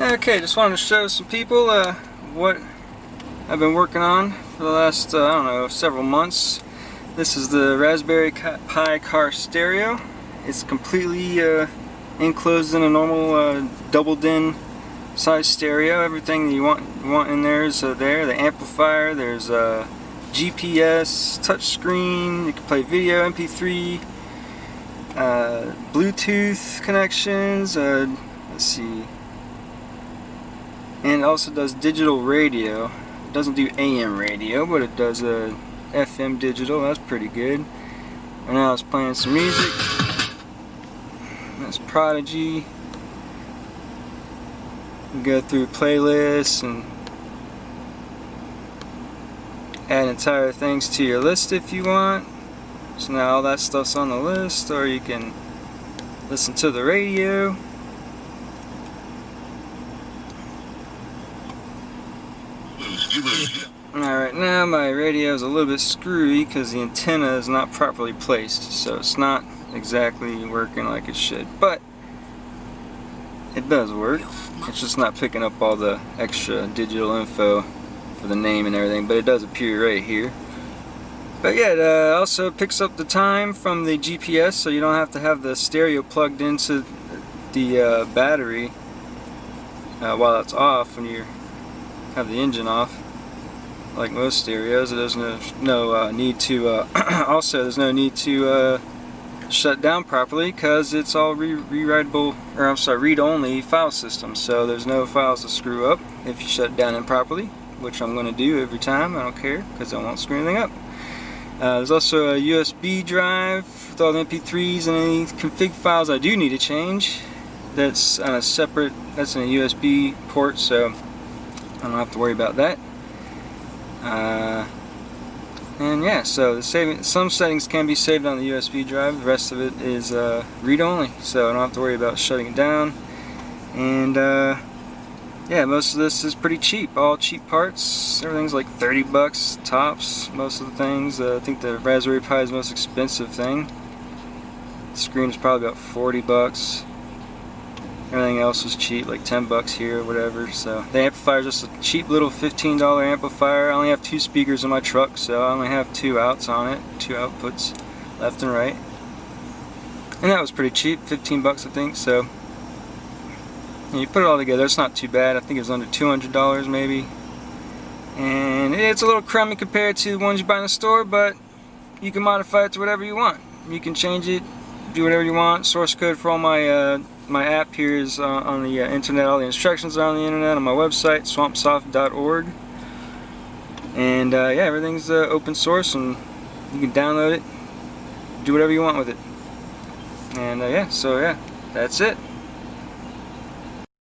Okay, just wanted to show some people what I've been working on for the last, I don't know, several months. This is the Raspberry Pi car stereo. It's completely enclosed in a normal double-din size stereo. Everything you want in there is there. The amplifier, there's GPS, touchscreen, you can play video, MP3, Bluetooth connections, let's see. And it also does digital radio. It doesn't do AM radio, but it does FM digital. That's pretty good. And now it's playing some music. That's Prodigy. You go through playlists and add entire things to your list if you want. So now all that stuff's on the list, or you can listen to the radio. Alright, now my radio is a little bit screwy because the antenna is not properly placed, so it's not exactly working like it should, but it does work. It's just not picking up all the extra digital info for the name and everything, but it does appear right here. But yeah, it also picks up the time from the GPS, so you don't have to have the stereo plugged into the battery while it's off when you have the engine off. Like most stereos, there's no need to also there's no need to shut down properly because it's all read-only file system, so there's no files to screw up if you shut it down improperly, which I'm going to do every time. I don't care because I won't screw anything up. There's also a USB drive with all the MP3s and any config files I do need to change. That's on a separate, that's in a USB port, so I don't have to worry about that. And yeah, so some settings can be saved on the USB drive. The rest of it is read-only, so I don't have to worry about shutting it down. And yeah, most of this is pretty cheap. All cheap parts. Everything's like 30 bucks tops. Most of the things. I think the Raspberry Pi is the most expensive thing. The screen is probably about 40 bucks. Everything else was cheap, like 10 bucks here or whatever. So the amplifier is just a cheap little $15 amplifier. I only have 2 speakers in my truck, so I only have 2 outs on it, 2 outputs, left and right. And that was pretty cheap, 15 bucks I think. So and you put it all together, it's not too bad. I think it was under $200 maybe. And it's a little crummy compared to the ones you buy in the store, but you can modify it to whatever you want. You can change it, do whatever you want. Source code for all my my app here is on the internet. All the instructions are on the internet on my website, swampsoft.org. And yeah, everything's open source, and you can download it, do whatever you want with it. And yeah, so yeah, that's it.